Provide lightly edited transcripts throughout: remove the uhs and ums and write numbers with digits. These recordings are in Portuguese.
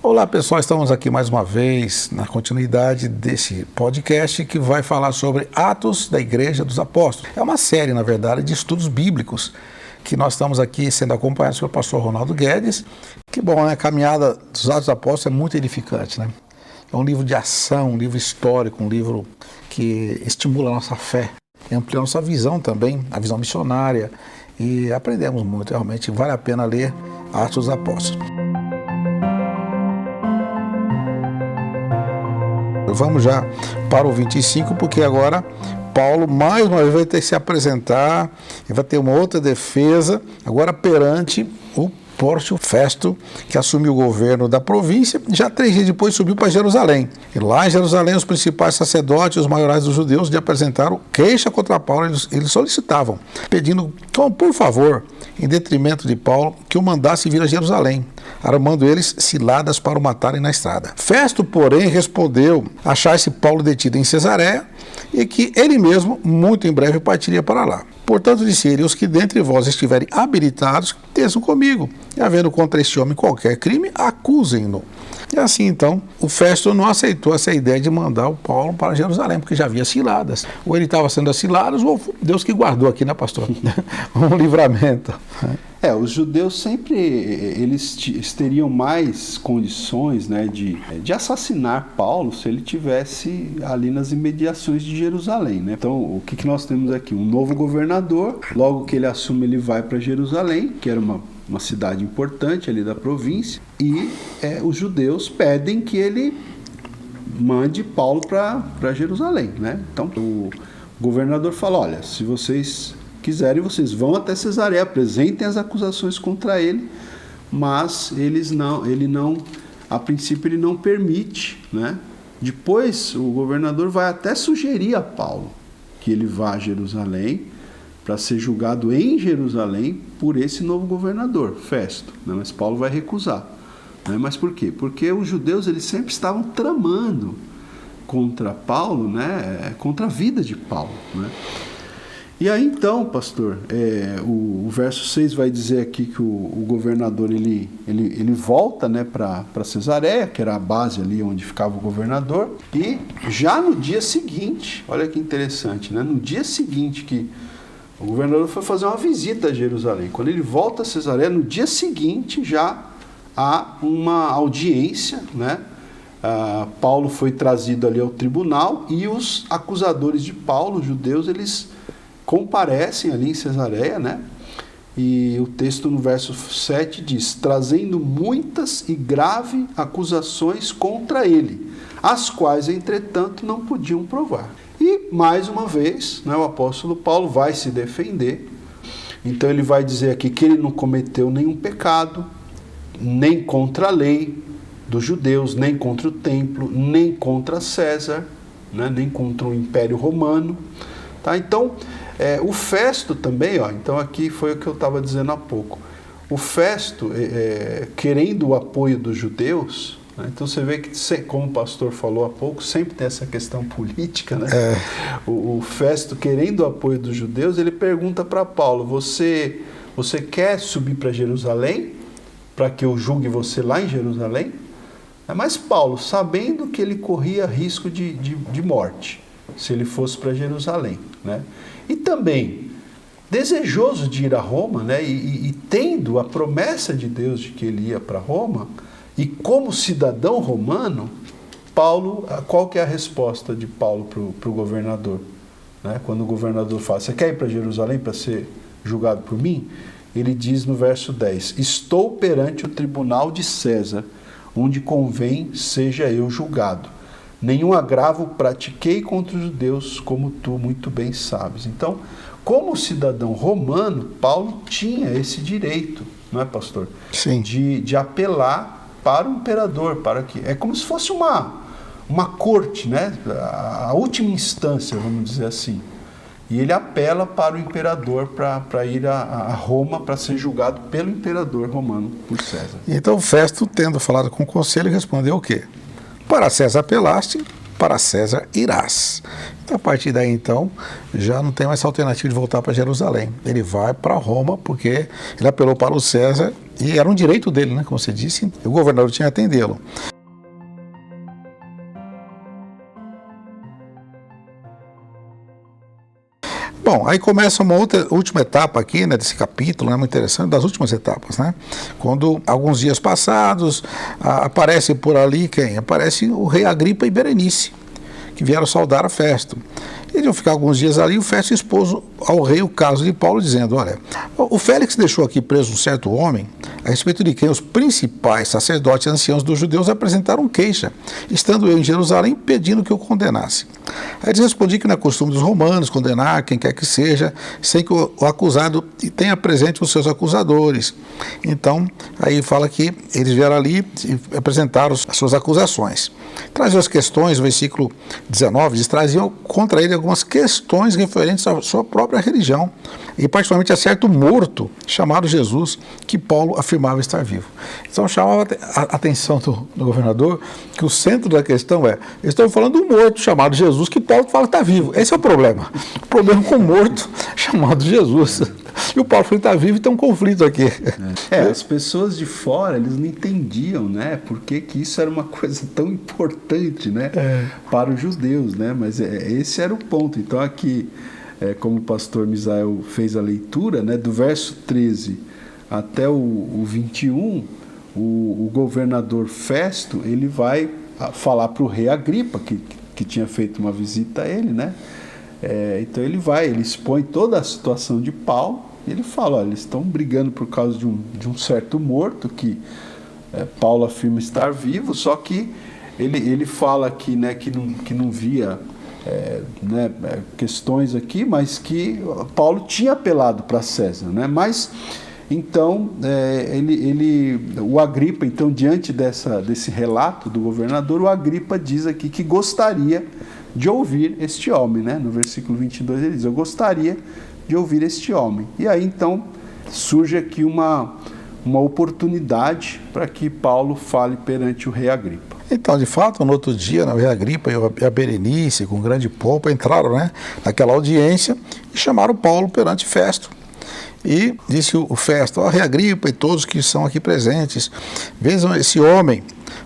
Olá pessoal, estamos aqui mais uma vez na continuidade desse podcast que vai falar sobre Atos da Igreja dos Apóstolos. É uma série, na verdade, de estudos bíblicos que nós estamos aqui sendo acompanhados pelo pastor Ronaldo Guedes. Que bom, né? A caminhada dos Atos dos Apóstolos é muito edificante, né? É um livro de ação, um livro histórico, um livro que estimula a nossa fé, amplia a nossa visão também, a visão missionária, e aprendemos muito, realmente vale a pena ler Atos dos Apóstolos. Vamos já para o 25, porque agora Paulo mais uma vez vai ter que se apresentar, e vai ter uma outra defesa, agora perante o Pórcio Festo, que assumiu o governo da província, já 3 dias depois subiu para Jerusalém. E lá em Jerusalém, os principais sacerdotes e os maiorais dos judeus lhe apresentaram queixa contra Paulo. Eles solicitavam, pedindo, por favor, em detrimento de Paulo, que o mandasse vir a Jerusalém, armando eles ciladas para o matarem na estrada. Festo, porém, respondeu achar-se Paulo detido em Cesareia e que ele mesmo, muito em breve, partiria para lá. Portanto, disse ele, os que dentre vós estiverem habilitados, desçam comigo, e havendo contra este homem qualquer crime, acusem-no. E assim, então, o Festo não aceitou essa ideia de mandar o Paulo para Jerusalém, porque já havia ciladas. Ou ele estava sendo acilados, ou Deus que guardou aqui, né, pastor? Um livramento. Os judeus sempre, eles teriam mais condições, né, de assassinar Paulo se ele tivesse ali nas imediações de Jerusalém, né? Então, o que nós temos aqui? Um novo governador, logo que ele assume, ele vai para Jerusalém, que era uma cidade importante ali da província, e os judeus pedem que ele mande Paulo para Jerusalém, né? Então, o governador fala, olha, se vocês quiserem, vocês vão até Cesareia, apresentem as acusações contra ele, mas a princípio ele não permite, né? Depois o governador vai até sugerir a Paulo que ele vá a Jerusalém para ser julgado em Jerusalém por esse novo governador, Festo, né? Mas Paulo vai recusar, né? Mas por quê? Porque os judeus eles sempre estavam tramando contra Paulo, né? Contra a vida de Paulo, né? E aí então, pastor, o verso 6 vai dizer aqui que o governador ele volta, né, para Cesareia, que era a base ali onde ficava o governador, e já no dia seguinte, olha que interessante, né, no dia seguinte que o governador foi fazer uma visita a Jerusalém, quando ele volta a Cesareia, no dia seguinte já há uma audiência, né? Paulo foi trazido ali ao tribunal e os acusadores de Paulo, os judeus, eles comparecem ali em Cesareia, né? E o texto no verso 7 diz, trazendo muitas e graves acusações contra ele, as quais, entretanto, não podiam provar. E, mais uma vez, né, o apóstolo Paulo vai se defender. Então ele vai dizer aqui que ele não cometeu nenhum pecado, nem contra a lei dos judeus, nem contra o templo, nem contra César, né, nem contra o Império Romano. Tá? Então, o Festo também, então aqui foi o que eu estava dizendo há pouco. O Festo, querendo o apoio dos judeus, né? Então você vê que, como o pastor falou há pouco, sempre tem essa questão política, né? O Festo, querendo o apoio dos judeus, ele pergunta para Paulo, você quer subir para Jerusalém, para que eu julgue você lá em Jerusalém? Mas Paulo, sabendo que ele corria risco de morte, se ele fosse para Jerusalém, né? E também desejoso de ir a Roma, né? E tendo a promessa de Deus de que ele ia para Roma, e como cidadão romano, Paulo, qual que é a resposta de Paulo para o governador? Né? Quando o governador fala, você quer ir para Jerusalém para ser julgado por mim? Ele diz no verso 10, estou perante o tribunal de César, onde convém seja eu julgado. Nenhum agravo pratiquei contra os judeus, como tu muito bem sabes. Então, como cidadão romano, Paulo tinha esse direito, não é, pastor? Sim. De apelar para o imperador, para que é como se fosse uma corte, né? A última instância, vamos dizer assim. E ele apela para o imperador para ir a Roma para ser julgado pelo imperador romano, por César. Então Festo, tendo falado com o conselho, respondeu o quê? Para César apelaste, para César irás. Então, a partir daí, então, já não tem mais alternativa de voltar para Jerusalém. Ele vai para Roma, porque ele apelou para o César, e era um direito dele, né, como você disse, o governador tinha que atendê-lo. Bom, aí começa uma última etapa aqui, né, desse capítulo, né, muito interessante, das últimas etapas, né? Quando, alguns dias passados, aparece por ali quem? Aparece o rei Agripa e Berenice, que vieram saudar a Festo. Eles iam ficar alguns dias ali e o Festo expôs ao rei o caso de Paulo, dizendo, olha, o Félix deixou aqui preso um certo homem, a respeito de quem os principais sacerdotes e anciãos dos judeus apresentaram queixa, estando eu em Jerusalém pedindo que o condenasse. Aí eles respondiam que não é costume dos romanos condenar quem quer que seja, sem que o acusado tenha presente os seus acusadores. Então, aí fala que eles vieram ali e apresentaram as suas acusações. Traziam as questões, o versículo 19, traziam contra ele algumas questões referentes à sua própria religião, e particularmente a certo morto chamado Jesus, que Paulo afirmava estar vivo. Então chamava a atenção do governador que o centro da questão é, eles estão falando do morto chamado Jesus, que Paulo fala que está vivo. Esse é o problema. O problema com o morto chamado Jesus. E o Paulo fala que está vivo e tem um conflito aqui. As pessoas de fora, eles não entendiam, né, por que isso era uma coisa tão importante, né, para os judeus, né, mas esse era o ponto. Então aqui, como o pastor Misael fez a leitura, né, do verso 13 até o 21, o governador Festo, ele vai falar para o rei Agripa, que tinha feito uma visita a ele, né, então ele expõe toda a situação de Paulo. Ele fala, olha, eles estão brigando por causa de um certo morto que Paulo afirma estar vivo, só que ele fala aqui, né, que não via né, questões aqui, mas que Paulo tinha apelado para César, né? Mas então o Agripa, então, diante desse relato do governador, o Agripa diz aqui que gostaria de ouvir este homem, né? No versículo 22 ele diz, eu gostaria de ouvir este homem. E aí, então, surge aqui uma oportunidade para que Paulo fale perante o rei Agripa. Então, de fato, no outro dia, o rei Agripa e a Berenice, com grande pompa, entraram, né, naquela audiência e chamaram Paulo perante Festo. E disse o Festo, rei Agripa e todos que são aqui presentes, vejam esse homem,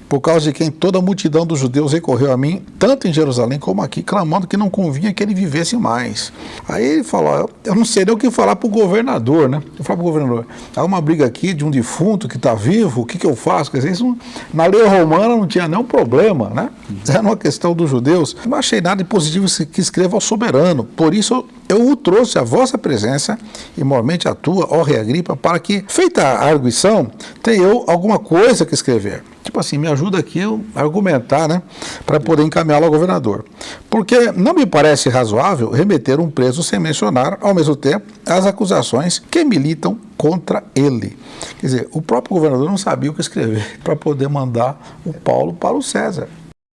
por causa de quem toda a multidão dos judeus recorreu a mim, tanto em Jerusalém como aqui, clamando que não convinha que ele vivesse mais. Aí ele falou, eu não sei nem o que falar para o governador, né? Eu falo para o governador, há uma briga aqui de um defunto que está vivo, o que eu faço? Quer dizer, isso na lei romana não tinha nenhum problema, né? Era uma questão dos judeus. Não achei nada de positivo que escreva ao soberano, por isso eu o trouxe à vossa presença, e mormente a tua, ó rei Agripa, para que, feita a arguição, tenha eu alguma coisa que escrever. Tipo assim, me ajuda aqui a argumentar, né, para poder encaminhá-lo ao governador. Porque não me parece razoável remeter um preso sem mencionar, ao mesmo tempo, as acusações que militam contra ele. Quer dizer, o próprio governador não sabia o que escrever para poder mandar o Paulo para o César.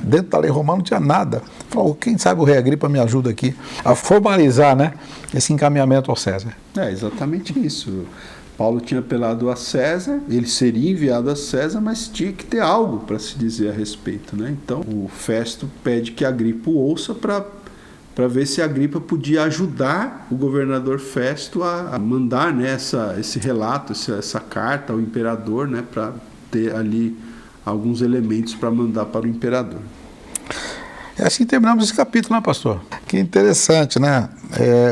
Dentro da lei romana não tinha nada. Falou, quem sabe o rei Agripa me ajuda aqui a formalizar, né, esse encaminhamento ao César. Exatamente isso. Paulo tinha apelado a César, ele seria enviado a César, mas tinha que ter algo para se dizer a respeito, né? Então, o Festo pede que Agripa o ouça para ver se Agripa podia ajudar o governador Festo a mandar, né, esse relato, essa carta ao imperador, né, para ter ali alguns elementos para mandar para o imperador. E assim terminamos esse capítulo, né, pastor? Que interessante, né?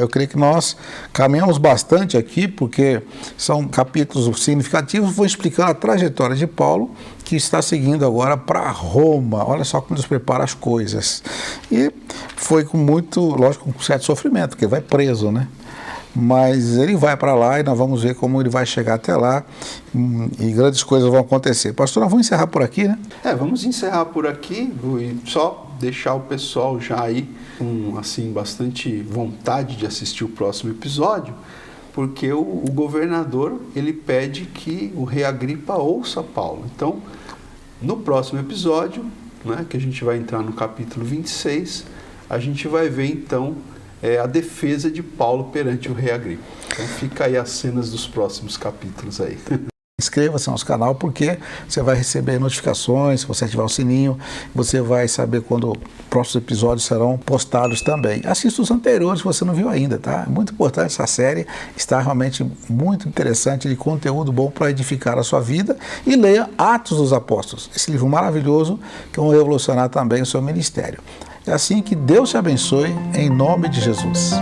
Eu creio que nós caminhamos bastante aqui, porque são capítulos significativos, vou explicando a trajetória de Paulo, que está seguindo agora para Roma. Olha só como Deus prepara as coisas. E foi com muito, lógico, com certo sofrimento, porque vai preso, né? Mas ele vai para lá e nós vamos ver como ele vai chegar até lá e grandes coisas vão acontecer. Pastor, nós vamos encerrar por aqui, né? Vamos encerrar por aqui e só deixar o pessoal já aí com, assim, bastante vontade de assistir o próximo episódio, porque o governador, ele pede que o rei Agripa ouça Paulo. Então, no próximo episódio, né, que a gente vai entrar no capítulo 26, a gente vai ver, então, a defesa de Paulo perante o rei Agripa. Então fica aí as cenas dos próximos capítulos aí. inscreva-se no nosso canal, porque você vai receber notificações. Se você ativar o sininho, você vai saber quando próximos episódios serão postados também. Assista os anteriores se você não viu ainda, tá? É muito importante essa série, está realmente muito interessante, de conteúdo bom para edificar a sua vida. E leia Atos dos Apóstolos, esse livro maravilhoso que vai revolucionar também o seu ministério. É assim, que Deus te abençoe, em nome de Jesus.